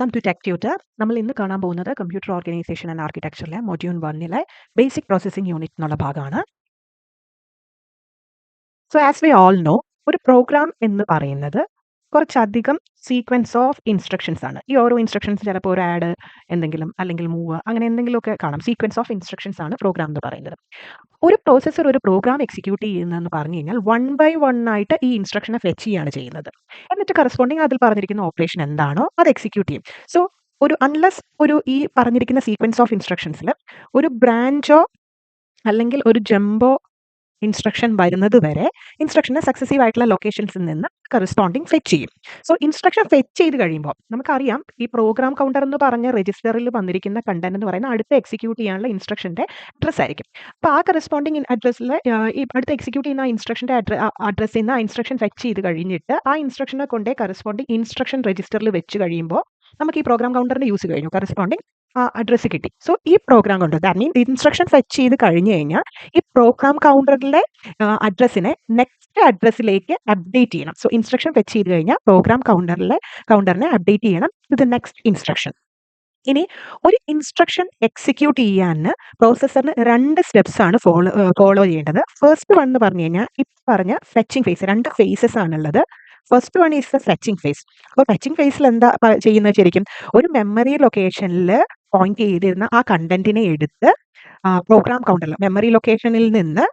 Welcome to tech tutor. നമ്മൾ ഇന്ന് കാണാൻ പോകുന്നത് കമ്പ്യൂട്ടർ ഓർഗനൈസേഷൻ ആൻഡ് ആർക്കിടെക്ചറിലെ മൊഡ്യൂൾ 1 ബേസിക് പ്രോസസ്സിംഗ് യൂണിറ്റ് എന്നുള്ള ഭാഗമാണ്. So as we all know, ഒരു പ്രോഗ്രാം എന്ന് പറയുന്നത് കുറച്ചധികം സീക്വൻസ് ഓഫ് ഇൻസ്ട്രക്ഷൻസ് ആണ്. ഈ ഓരോ ഇൻസ്ട്രക്ഷൻസ് ചിലപ്പോൾ ഒരു ആഡ് എന്തെങ്കിലും അല്ലെങ്കിൽ മൂവ് അങ്ങനെ എന്തെങ്കിലുമൊക്കെ കാണാം. സീക്വൻസ് ഓഫ് ഇൻസ്ട്രക്ഷൻസ് ആണ് പ്രോഗ്രാം എന്ന് പറയുന്നത്. ഒരു പ്രോസസ്സർ ഒരു പ്രോഗ്രാം എക്സിക്യൂട്ട് ചെയ്യുന്നതെന്ന് പറഞ്ഞു കഴിഞ്ഞാൽ 1 ബൈ 1 ആയിട്ട് ഈ ഇൻസ്ട്രക്ഷനെ ഫെച്ച് ചെയ്യാണ് ചെയ്യുന്നത്. എന്നിട്ട് കറസ്പോണ്ടിങ് അതിൽ പറഞ്ഞിരിക്കുന്ന ഓപ്പറേഷൻ എന്താണോ അത് എക്സിക്യൂട്ട് ചെയ്യും. സോ അൺലെസ് ഈ പറഞ്ഞിരിക്കുന്ന സീക്വൻസ് ഓഫ് ഇൻസ്ട്രക്ഷൻസിൽ ഒരു ബ്രാഞ്ചോ അല്ലെങ്കിൽ ഒരു ജമ്പോ ഇൻസ്ട്രക്ഷൻ വരുന്നത് വരെ ഇൻസ്ട്രക്ഷനെ സക്സസീവ് ആയിട്ടുള്ള ലൊക്കേഷൻസിൽ നിന്ന് കറസ്പോണ്ടിങ് ഫെച്ച് ചെയ്യും. സോ ഇൻസ്ട്രക്ഷൻ ഫെച്ച് ചെയ്ത് കഴിയുമ്പോൾ നമുക്കറിയാം ഈ പ്രോഗ്രാം കൗണ്ടർ എന്ന് പറഞ്ഞ രജിസ്റ്ററിൽ വന്നിരിക്കുന്ന കണ്ടന്റ് എന്ന് പറയുന്ന അടുത്ത എക്സിക്യൂട്ട് ചെയ്യാനുള്ള ഇൻസ്ട്രക്ഷന്റെ അഡ്രസ് ആയിരിക്കും. അപ്പോൾ ആ കറസ്പോണ്ടിങ് അഡ്രസ്സിൽ ഈ അടുത്ത് എക്സിക്യൂട്ട് ചെയ്യുന്ന ആ ഇൻസ്ട്രക്ഷന്റെ അഡ്രസ്സിൽ നിന്ന് ആ ഇൻസ്ട്രക്ഷൻ ഫെച്ച് ചെയ്ത് കഴിഞ്ഞിട്ട് ആ ഇൻസ്ട്രക്ഷനെ കൊണ്ടേ കറസ്പോണ്ടിങ് ഇൻസ്ട്രക്ഷൻ രജിസ്റ്ററിൽ വെച്ച് കഴിയുമ്പോൾ നമുക്ക് ഈ പ്രോഗ്രാം കൗണ്ടറിന്റെ യൂസ് കഴിഞ്ഞു, കറസ്പോണ്ടിങ് അഡ്രസ്സ് കിട്ടി. സോ ഈ program counter that means instruction fetch ചെയ്ത് കഴിഞ്ഞു കഴിഞ്ഞാൽ ഈ പ്രോഗ്രാം കൗണ്ടറിലെ അഡ്രസ്സിനെ നെക്സ്റ്റ് അഡ്രസ്സിലേക്ക് അപ്ഡേറ്റ് ചെയ്യണം. സോ ഇൻസ്ട്രക്ഷൻ ഫെച്ച് ചെയ്ത് കഴിഞ്ഞാൽ പ്രോഗ്രാം കൗണ്ടറിനെ അപ്ഡേറ്റ് ചെയ്യണം ടു ദ നെക്സ്റ്റ് ഇൻസ്ട്രക്ഷൻ. ഇനി ഒരു ഇൻസ്ട്രക്ഷൻ എക്സിക്യൂട്ട് ചെയ്യാൻ പ്രോസസ്സറിന് 2 സ്റ്റെപ്സ് ആണ് ഫോളോ ചെയ്യേണ്ടത്. ഫസ്റ്റ് വൺ എന്ന് പറഞ്ഞു കഴിഞ്ഞാൽ ഈ പറഞ്ഞ ഫെച്ചിങ് ഫേസ്, 2 ഫേസസ് ആണുള്ളത്. First one is the fetching phase. അപ്പോൾ ഫെച്ചിങ് ഫേസിൽ എന്താ ചെയ്യുന്നത്, ശരിക്കും ഒരു മെമ്മറി ലൊക്കേഷനിൽ പോയിന്റ് ചെയ്തിരുന്ന ആ കണ്ടന്റിനെ എടുത്ത് പ്രോഗ്രാം കൗണ്ടറിൽ മെമ്മറി ലൊക്കേഷനിൽ നിന്ന്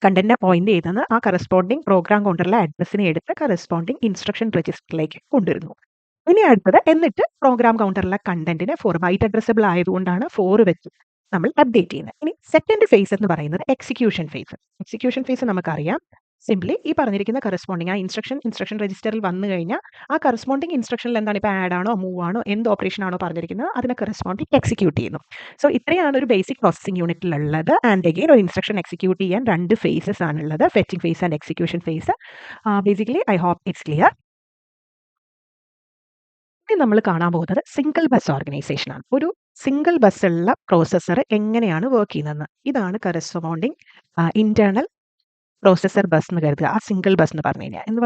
കണ്ടന്റിനെ പോയിന്റ് ചെയ്തെന്ന് ആ കറസ്പോണ്ടിങ് പ്രോഗ്രാം കൗണ്ടറിലെ അഡ്രസ്സിനെ എടുത്ത് കറസ്പോണ്ടിങ് ഇൻസ്ട്രക്ഷൻ രജിസ്റ്ററിലേക്ക് കൊണ്ടുവരുന്നു. ഇനി അടുത്തത് എന്നിട്ട് പ്രോഗ്രാം കൗണ്ടറിലെ കണ്ടന്റിനെ 4 ബൈറ്റ് അഡ്രസ്സബിൾ ആയതുകൊണ്ടാണ് 4 വെച്ച് നമ്മൾ അപ്ഡേറ്റ് ചെയ്യുന്നത്. ഇനി സെക്കൻഡ് ഫേസ് എന്ന് പറയുന്നത് എക്സിക്യൂഷൻ ഫേസ്. എക്സിക്യൂഷൻ ഫേസ് നമുക്കറിയാം, സിംപ്ലി ഈ പറഞ്ഞിരിക്കുന്ന കറസ്പോണ്ടിങ് ആ ഇൻസ്ട്രക്ഷൻ രജിസ്റ്ററിൽ വന്നു കഴിഞ്ഞാൽ ആ കറസ്പോണ്ടിങ് ഇൻസ്ട്രക്ഷനിൽ എന്താണ്, ഇപ്പോൾ ആഡ് ആണോ മൂവ് ആണോ എന്ത് ഓപ്പറേഷൻ ആണോ പറഞ്ഞിരിക്കുന്നത് അതിനെ കറസ്പോണ്ടിങ് എക്സിക്യൂട്ട് ചെയ്യുന്നു. സോ ഇത്രയാണ് ഒരു ബേസിക് പ്രോസസ്സിംഗ് യൂണിറ്റിലുള്ളത്. ആൻഡ് അഗെയിൻ ഒരു ഇൻസ്ട്രക്ഷൻ എക്സിക്യൂട്ട് ചെയ്യാൻ 2 ഫേസസ് ആണുള്ളത്, fetching phase and execution phase. Basically I hope it's clear. ഇനി നമ്മൾ കാണാൻ പോകുന്നത് സിംഗിൾ ബസ് ഓർഗനൈസേഷൻ ആണ്. ഒരു സിംഗിൾ ബസ്സുള്ള പ്രോസസ്സർ എങ്ങനെയാണ് വർക്ക് ചെയ്യുന്നതെന്ന്. ഇതാണ് കറസ്പോണ്ടിങ് ഇന്റേണൽ പ്രോസസ്സർ ബസ് എന്ന് കരുതുക. ആ സിംഗിൾ ബസ് എന്ന് പറഞ്ഞു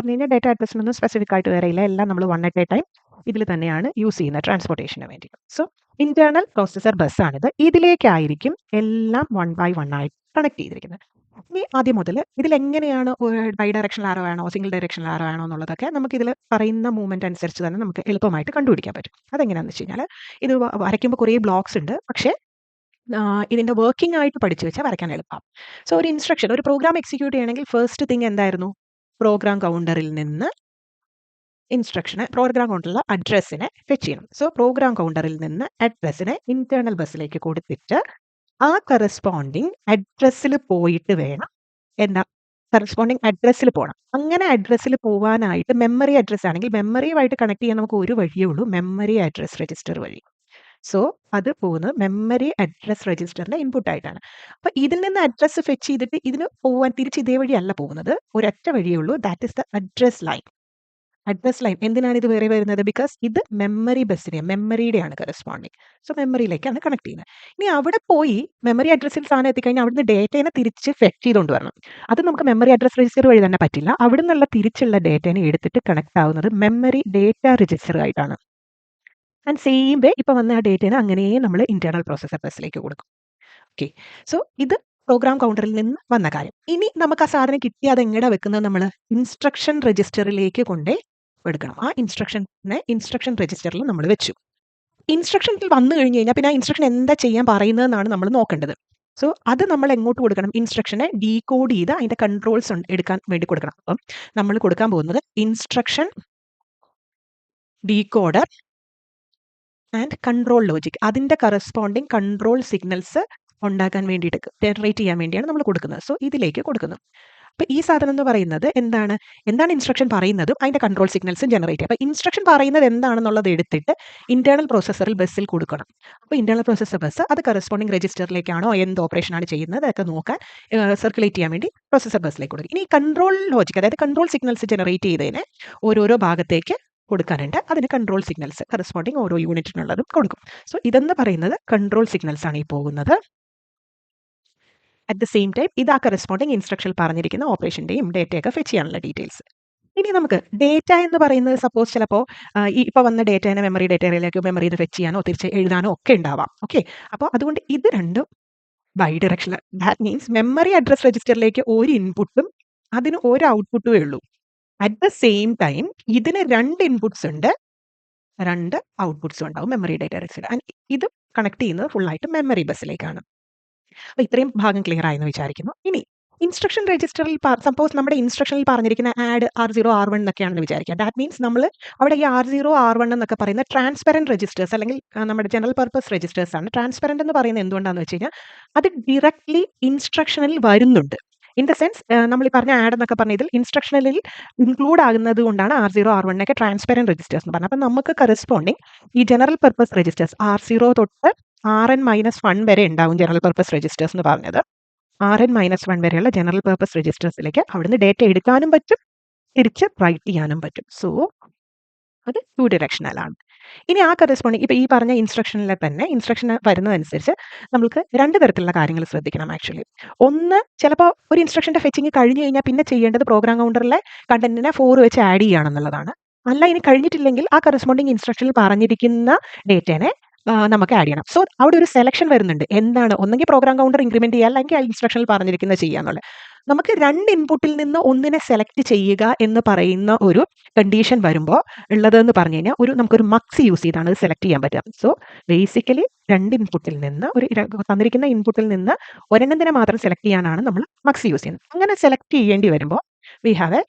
കഴിഞ്ഞാൽ ഡാറ്റ അഡ്രസ്സിനൊന്നും സ്പെസിഫിക് ആയിട്ട് വരില്ല, എല്ലാം നമ്മൾ 1 അറ്റ് എ ടൈം ഇതിൽ തന്നെയാണ് യൂസ് ചെയ്യുന്നത് ട്രാൻസ്പോർട്ടേഷന് വേണ്ടി. സോ ഇന്റേണൽ പ്രോസസ്സർ ബസ്സാണിത്. ഇതിലേക്കായിരിക്കും എല്ലാം 1 ബൈ 1 ആയിട്ട് കണക്ട് ചെയ്തിരിക്കുന്നത്. ഇനി ആദ്യം മുതൽ ഇതിൽ എങ്ങനെയാണ് ബൈ ഡയറക്ഷണൽ ആരോ ആണോ സിംഗിൾ ഡയറക്ഷണൽ ആരോ ആണോ എന്നുള്ളതൊക്കെ നമുക്ക് ഇതിൽ പറയുന്ന മൂവ്മെന്റ് അനുസരിച്ച് തന്നെ നമുക്ക് എളുപ്പമായിട്ട് കണ്ടുപിടിക്കാൻ പറ്റും. അതെങ്ങനെയാണെന്ന് വെച്ച് കഴിഞ്ഞാൽ ഇത് വരയ്ക്കുമ്പോൾ കുറേ ബ്ലോക്സ് ഉണ്ട്, പക്ഷേ ഇതിന്റെ വർക്കിംഗ് ആയിട്ട് പഠിച്ചു വെച്ചാൽ വരയ്ക്കാൻ എളുപ്പം. സോ ഒരു ഇൻസ്ട്രക്ഷൻ ഒരു പ്രോഗ്രാം എക്സിക്യൂട്ട് ചെയ്യണമെങ്കിൽ ഫസ്റ്റ് തിങ് എന്തായിരുന്നു, പ്രോഗ്രാം കൗണ്ടറിൽ നിന്ന് പ്രോഗ്രാം കൗണ്ടറിലെ അഡ്രസ്സിനെ ഫെച്ച് ചെയ്യണം. സോ പ്രോഗ്രാം കൗണ്ടറിൽ നിന്ന് അഡ്രസ്സിനെ ഇന്റേണൽ ബസ്സിലേക്ക് കൊടുത്തിട്ട് ആ കറസ്പോണ്ടിങ് അഡ്രസ്സിൽ പോയിട്ട് വേണം കറസ്പോണ്ടിങ് അഡ്രസ്സിൽ പോകണം. അങ്ങനെ അഡ്രസ്സിൽ പോകാനായിട്ട് മെമ്മറി അഡ്രസ് ആണെങ്കിൽ മെമ്മറിയുമായിട്ട് കണക്ട് ചെയ്യാൻ നമുക്ക് ഒരു വഴിയേ ഉള്ളൂ, മെമ്മറി അഡ്രസ് രജിസ്റ്റർ വഴി. സോ അത് പോകുന്നത് മെമ്മറി അഡ്രസ് രജിസ്റ്ററിന്റെ ഇൻപുട്ട് ആയിട്ടാണ്. അപ്പോൾ ഇതിൽ നിന്ന് അഡ്രസ്സ് ഫെച്ച് ചെയ്തിട്ട് ഇതിന് പോകാൻ തിരിച്ച് ഇതേ വഴിയല്ല പോകുന്നത്, ഒരൊറ്റ വഴിയേ ഉള്ളൂ, that is the address line. Address line എന്തിനാണ് ഇത് വേറെ വരുന്നത്, ബിക്കോസ് ഇത് മെമ്മറി മെമ്മറിയുടെയാണ് കറസ്പോണ്ടിങ്. സോ മെമ്മറിയിലേക്കാണ് കണക്ട് ചെയ്യുന്നത്. ഇനി അവിടെ പോയി മെമ്മറി അഡ്രസ്സിൽ സാധനം എത്തിക്കഴിഞ്ഞാൽ അവിടുന്ന് ഡേറ്റേനെ തിരിച്ച് ഫെച്ച് ചെയ്തുകൊണ്ട് വരണം. അത് നമുക്ക് മെമ്മറി അഡ്രസ് രജിസ്റ്റർ വഴി തന്നെ പറ്റില്ല. അവിടെ നിന്നുള്ള തിരിച്ചുള്ള ഡേറ്റേനെ എടുത്തിട്ട് കണക്ട് ആവുന്നത് മെമ്മറി ഡേറ്റ രജിസ്റ്റർ ആയിട്ടാണ്. ആൻഡ് സെയിം വേ ഇപ്പോൾ വന്ന ആ ഡേറ്റേനെ അങ്ങനെ നമ്മൾ ഇന്റേണൽ പ്രോസസ്സർ ബസ്സിലേക്ക് കൊടുക്കും. ഓക്കെ, സോ ഇത് പ്രോഗ്രാം കൗണ്ടറിൽ നിന്ന് വന്ന കാര്യം. ഇനി നമുക്ക് ആ സാധനം കിട്ടി അത് എങ്ങനെ വെക്കുന്നത്, നമ്മൾ ഇൻസ്ട്രക്ഷൻ രജിസ്റ്ററിലേക്ക് കൊണ്ടേ എടുക്കണം. ആ ഇൻസ്ട്രക്ഷൻ രജിസ്റ്ററിൽ നമ്മൾ വെച്ചു. ഇൻസ്ട്രക്ഷനിൽ വന്നു കഴിഞ്ഞ് കഴിഞ്ഞാൽ പിന്നെ ആ ഇൻസ്ട്രക്ഷൻ എന്താ ചെയ്യാൻ പറയുന്നതെന്നാണ് നമ്മൾ നോക്കേണ്ടത്. സോ അത് നമ്മൾ എങ്ങോട്ട് കൊടുക്കണം, ഇൻസ്ട്രക്ഷനെ ഡീകോഡ് ചെയ്ത് അതിന്റെ കൺട്രോൾസ് എടുക്കാൻ വേണ്ടി കൊടുക്കണം. അപ്പം നമ്മൾ കൊടുക്കാൻ പോകുന്നത് instruction decoder and control logic, അതിന്റെ കറസ്പോണ്ടിങ് കൺട്രോൾ സിഗ്നൽസ് ഉണ്ടാക്കാൻ വേണ്ടിയിട്ട് ജനറേറ്റ് ചെയ്യാൻ വേണ്ടിയാണ് നമ്മൾ കൊടുക്കുന്നത്. സോ ഇതിലേക്ക് കൊടുക്കുന്നു. അപ്പോൾ ഈ സാധനം എന്ന് പറയുന്നത് എന്താണ് ഇൻസ്ട്രക്ഷൻ പറയുന്നതും അതിന്റെ കൺട്രോൾ സിഗ്നൽസും ജനറേറ്റ് ചെയ്യുക. അപ്പോൾ ഇൻസ്ട്രക്ഷൻ പറയുന്നത് എന്താണെന്നുള്ളത് എടുത്തിട്ട് ഇന്റേണൽ പ്രോസസ്സറിൽ ബസ്സിൽ കൊടുക്കണം. അപ്പോൾ ഇന്റേണൽ പ്രോസസ്സർ ബസ് അത് കറസ്പോണ്ടിങ് രജിസ്റ്ററിലേക്കാണോ എന്ത് ഓപ്പറേഷനാണ് ചെയ്യുന്നത് അതൊക്കെ നോക്കാൻ സർക്കുലേറ്റ് ചെയ്യാൻ വേണ്ടി പ്രോസസ്സർ ബസ്സിലേക്ക് കൊടുക്കും. ഇനി കൺട്രോൾ ലോജിക്, അതായത് കൺട്രോൾ സിഗ്നൽസ് ജനറേറ്റ് ചെയ്തതിന് ഓരോരോ ഭാഗത്തേക്ക് കൊടുക്കാനുണ്ട്, അതിന് കൺട്രോൾ സിഗ്നൽസ് കറസ്പോണ്ടിങ് ഓരോ യൂണിറ്റിനുള്ളതും കൊടുക്കും. സോ ഇതെന്ന് പറയുന്നത് കൺട്രോൾ സിഗ്നൽസ് ആണ് ഈ പോകുന്നത്. അറ്റ് ദ സെയിം ടൈം ഇത് ആ കറസ്പോണ്ടിങ് ഇൻസ്ട്രക്ഷനിൽ പറഞ്ഞിരിക്കുന്ന ഓപ്പറേഷൻ്റെയും ഡേറ്റയൊക്കെ ഫെച്ച് ചെയ്യാനുള്ള ഡീറ്റെയിൽസ്. ഇനി നമുക്ക് ഡേറ്റ എന്ന് പറയുന്നത് സപ്പോസ് ചിലപ്പോൾ ഈ ഇപ്പോൾ വന്ന ഡേറ്റേനെ മെമ്മറി ഡേറ്റയിലേക്ക് മെമ്മറിയിൽ നിന്ന് ഫെച്ച് ചെയ്യാനോ തിരിച്ച് എഴുതാനോ ഒക്കെ ഉണ്ടാവാം. ഓക്കെ. അപ്പോൾ അതുകൊണ്ട് ഇത് രണ്ടും bidirectional. That means memory address രജിസ്റ്ററിലേക്ക് ഒരു ഇൻപുട്ടും അതിന് ഒരു ഔട്ട്പുട്ടുമേ ഉള്ളൂ. അറ്റ് ദ സെയിം ടൈം ഇതിന് 2 ഇൻപുട്ട്സ് ഉണ്ട്, 2 ഔട്ട്പുട്ട്സും ഉണ്ടാവും മെമ്മറി ഡേറ്റ രജിസ്റ്റർ. ആൻഡ് ഇത് കണക്ട് ചെയ്യുന്നത് ഫുള്ളായിട്ട് മെമ്മറി ബസ്സിലേക്കാണ്. അപ്പോൾ ഇത്രയും ഭാഗം ക്ലിയർ ആയെന്ന് വിചാരിക്കുന്നു. ഇനി ഇൻസ്ട്രക്ഷൻ രജിസ്റ്ററിൽ സപ്പോസ് നമ്മുടെ ഇൻസ്ട്രക്ഷനിൽ പറഞ്ഞിരിക്കുന്ന ആഡ് R0 R1 എന്നൊക്കെയാണെന്ന് വിചാരിക്കുക. ദാറ്റ് മീൻസ് നമ്മൾ അവിടെ ഈ R0 R1 എന്നൊക്കെ പറയുന്ന ട്രാൻസ്പെറന്റ് രജിസ്റ്റേഴ്സ് അല്ലെങ്കിൽ നമ്മുടെ ജനറൽ പർപ്പസ് രജിസ്റ്റേഴ്സ് ആണ്. ട്രാൻസ്പെറന്റ് എന്ന് പറയുന്നത് എന്തുകൊണ്ടാണെന്ന് വെച്ച് കഴിഞ്ഞാൽ അത് ഡയറക്ട്ലി ഇൻസ്ട്രക്ഷനിൽ വരുന്നുണ്ട്. ഇൻ ദ സെൻസ് നമ്മൾ ഈ പറഞ്ഞ ആഡ് എന്നൊക്കെ പറഞ്ഞ ഇതിൽ ഇൻസ്ട്രക്ഷനിൽ ഇൻക്ലൂഡ് ആകുന്നത് കൊണ്ടാണ് R0 R1 ഒക്കെ ട്രാൻസ്പെറന്റ് രജിസ്റ്റേഴ്സ് എന്ന് പറഞ്ഞത്. അപ്പം നമുക്ക് കറസ്പോണ്ടിങ് ഈ ജനറൽ പർപ്പസ് രജിസ്റ്റേഴ്സ് R0 തൊട്ട് Rn-1 വരെ ഉണ്ടാവും ജനറൽ പർപ്പസ് രജിസ്റ്റേഴ്സ് എന്ന് പറഞ്ഞത്. Rn-1 വരെയുള്ള ജനറൽ പർപ്പസ് രജിസ്റ്റേഴ്സിലേക്ക് അവിടുന്ന് ഡേറ്റ എടുക്കാനും പറ്റും, തിരിച്ച് റൈറ്റ് ചെയ്യാനും പറ്റും. സോ അത് 2 ഡയറക്ഷണൽ ആണ്. ഇനി ആ കറസ്പോണ്ടിങ് ഇപ്പോൾ ഈ പറഞ്ഞ ഇൻസ്ട്രക്ഷനിലെ തന്നെ ഇൻസ്ട്രക്ഷൻ വരുന്നതനുസരിച്ച് നമുക്ക് 2 തരത്തിലുള്ള കാര്യങ്ങൾ ശ്രദ്ധിക്കണം ആക്ച്വലി. ഒന്ന്, ചിലപ്പോൾ ഒരു ഇൻസ്ട്രക്ഷൻ്റെ ഫെച്ചിങ് കഴിഞ്ഞ് കഴിഞ്ഞാൽ പിന്നെ ചെയ്യേണ്ടത് പ്രോഗ്രാം കൗണ്ടറിലെ കണ്ടന്റിനെ 4 വെച്ച് ആഡ് ചെയ്യുകയാണെന്നുള്ളതാണ്. അല്ല, ഇനി കഴിഞ്ഞിട്ടില്ലെങ്കിൽ ആ കറസ്പോണ്ടിങ് ഇൻസ്ട്രക്ഷനിൽ പറഞ്ഞിരിക്കുന്ന ഡേറ്റേനെ നമുക്ക് ആഡ് ചെയ്യണം. സോ അവിടെ ഒരു സെലക്ഷൻ വരുന്നുണ്ട്. എന്താണ്, ഒന്നെങ്കിൽ പ്രോഗ്രാം കൗണ്ടർ ഇൻക്രിമെന്റ് ചെയ്യുക, അല്ലെങ്കിൽ ആ ഇൻസ്ട്രക്ഷനിൽ പറഞ്ഞിരിക്കുന്നത് ചെയ്യുക എന്നുള്ളത്. നമുക്ക് 2 ഇൻപുട്ടിൽ നിന്ന് ഒന്നിനെ സെലക്ട് ചെയ്യുക എന്ന് പറയുന്ന ഒരു കണ്ടീഷൻ വരുമ്പോൾ ഉള്ളതെന്ന് പറഞ്ഞു കഴിഞ്ഞാൽ നമുക്കൊരു മക്സ് യൂസ് ചെയ്താണ് അത് സെലക്ട് ചെയ്യാൻ പറ്റുക. സോ ബേസിക്കലി 2 ഇൻപുട്ടിൽ നിന്ന് തന്നിരിക്കുന്ന ഇൻപുട്ടിൽ നിന്ന് ഒരെണ്ണത്തിനെ മാത്രം സെലക്ട് ചെയ്യാനാണ് നമ്മൾ മക്സ് യൂസ് ചെയ്യുന്നത്. അങ്ങനെ സെലക്ട് ചെയ്യേണ്ടി വരുമ്പോൾ we have A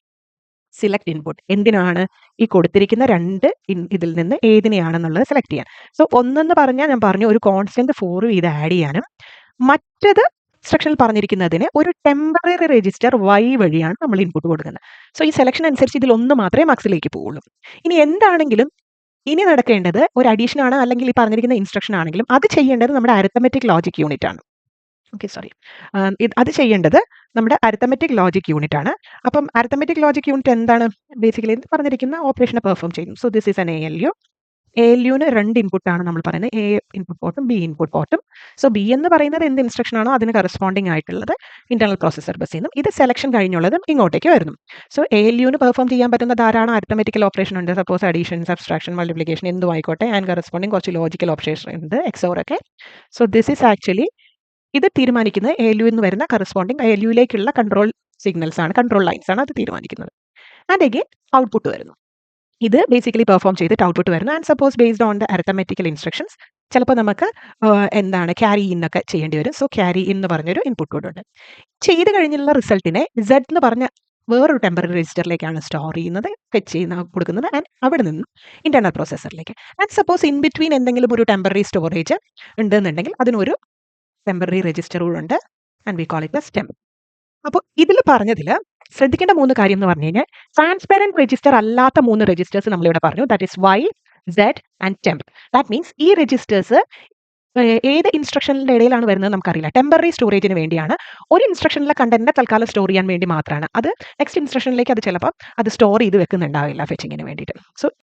select input. എന്തിനാണ്? ഈ കൊടുത്തിരിക്കുന്ന 2 ഇതിൽ നിന്ന് ഏതിനെയാണെന്നുള്ളത് സെലക്ട് ചെയ്യാൻ. സോ ഒന്നെന്ന് പറഞ്ഞാൽ ഞാൻ പറഞ്ഞു ഒരു കോൺസ്റ്റന്റ് 4 ഇത് ആഡ് ചെയ്യാനും, മറ്റത് ഇൻസ്ട്രക്ഷനിൽ പറഞ്ഞിരിക്കുന്നതിന് ഒരു ടെമ്പററി രജിസ്റ്റർ Y വഴിയാണ് നമ്മൾ ഇൻപുട്ട് കൊടുക്കുന്നത്. സോ ഈ സെലക്ഷൻ അനുസരിച്ച് ഇതിൽ ഒന്ന് മാത്രമേ മക്സിലേക്ക് പോവുള്ളൂ. ഇനി എന്താണെങ്കിലും ഇനി നടക്കേണ്ടത് ഒരു അഡീഷൻ ആണ്, അല്ലെങ്കിൽ ഈ പറഞ്ഞിരിക്കുന്ന ഇൻസ്ട്രക്ഷൻ ആണെങ്കിലും അത് ചെയ്യേണ്ടത് നമ്മുടെ അരിത്തമെറ്റിക് ലോജിക് യൂണിറ്റ് ആണ്. Okay, sorry. അത് ചെയ്യേണ്ടത് നമ്മുടെ അരിത്തമെറ്റിക് ലോജിക് യൂണിറ്റ് ആണ്. അപ്പം അരിത്തമെറ്റിക് ലോജിക് യൂണിറ്റ് എന്താണ്? ബേസിക്കലി പറഞ്ഞിരിക്കുന്ന ഓപ്പറേഷനെ പെർഫോം ചെയ്യും. So this is an ALU. ALUവിന് 2 ഇൻപുട്ടാണ് നമ്മൾ പറയുന്നത്, A ഇൻപുട്ട് പോർട്ടും B ഇൻപുട്ട് പോർട്ടും. സോ B എന്ന് പറയുന്നത് എന്ത് ഇൻസ്ട്രക്ഷൻ ആണോ അതിന് കറസ്പോണ്ടിങ് ആയിട്ടുള്ളത് ഇന്റർണൽ പ്രോസസർ ബസ്സിൽ നിന്നും, ഇത് സെലക്ഷൻ കഴിഞ്ഞുള്ളതും ഇങ്ങോട്ടേക്ക് വരുന്നു. സോ ALUവിന് പെർഫോം ചെയ്യാൻ പറ്റുന്ന ധാരാളം അരിത്തമെറ്റിക്കൽ ഓപ്പറേഷൻ ഉണ്ട്. സപ്പോസ് അഡീഷൻ, സബ്സ്ട്രാക്ഷൻ, മൾട്ടിപ്ലിക്കേഷൻ എന്തും ആയിക്കോട്ടെ. ആൻഡ് കറസ്പോണ്ടിങ് കുറച്ച് ലോജിക്കൽ ഓപ്പറേഷൻ ഉണ്ട്, XOR ഒക്കെ. സോ ദിസ് ഈസ് ആക്ച്വലി ഇത് തീരുമാനിക്കുന്നത് ALU എന്ന് വരുന്ന കറസ്പോണ്ടിങ് ALUയിലേക്കുള്ള കൺട്രോൾ സിഗ്നൽസ് ആണ്, കൺട്രോൾ ലൈൻസ് ആണ് അത് തീരുമാനിക്കുന്നത്. ആൻഡ് അഗെയിൻ ഔട്ട്പുട്ട് വരുന്നു. ഇത് ബേസിക്കലി പെർഫോം ചെയ്തിട്ട് ഔട്ട്പുട്ട് വരുന്നു. And suppose based on the arithmetical instructions ചിലപ്പോൾ നമുക്ക് എന്താണ് ക്യാരി ഇൻ ഒക്കെ ചെയ്യേണ്ടി വരും. സോ ക്യാരി ഇൻ എന്ന് പറഞ്ഞൊരു ഇൻപുട്ട് കോഡ് ഉണ്ട്. ചെയ്ത് കഴിഞ്ഞുള്ള റിസൾട്ടിനെ Z എന്ന് പറഞ്ഞ വേറൊരു ടെമ്പററി രജിസ്റ്ററിലേക്കാണ് സ്റ്റോർ ചെയ്യുന്നത്, ഫെച്ച് ചെയ്യുന്ന കൊടുക്കുന്നത്. ആൻഡ് അവിടെ നിന്ന് ഇന്റർണൽ പ്രോസസറിലേക്ക്. ആൻഡ് സപ്പോസ് ഇൻ ബിറ്റ്വീൻ എന്തെങ്കിലും ഒരു ടെമ്പററി സ്റ്റോറേജ് ഉണ്ടെന്നുണ്ടെങ്കിൽ അതിനൊരു ടെമ്പററി രജിസ്റ്റർ ഉണ്ട്, and we call it temp. അപ്പോൾ ഇതിൽ പറഞ്ഞതിൽ ശ്രദ്ധിക്കേണ്ട 3 കാര്യം എന്ന് പറഞ്ഞു കഴിഞ്ഞാൽ ട്രാൻസ്പെറന്റ് രജിസ്റ്റർ അല്ലാത്ത 3 രജിസ്റ്റേഴ്സ് നമ്മളിവിടെ പറഞ്ഞു. That is Y, Z and temp. That means ഈ രജിസ്റ്റേഴ്സ് ഏത് ഇൻസ്ട്രക്ഷനിന്റെ ഇടയിലാണ് വരുന്നത് നമുക്കറിയില്ല. ടെമ്പററി സ്റ്റോറേജിന് വേണ്ടിയാണ്. ഒരു ഇൻസ്ട്രക്ഷനിലെ കണ്ടന്റിനെ തൽക്കാലം സ്റ്റോർ ചെയ്യാൻ വേണ്ടി മാത്രമാണ്. അത് നെക്സ്റ്റ് ഇൻസ്ട്രക്ഷനിലേക്ക് അത് ചിലപ്പോൾ അത് സ്റ്റോർ ചെയ്ത് വെക്കുന്നുണ്ടാവില്ല ഫെച്ചിങ്ങിന് വേണ്ടിയിട്ട്. സോ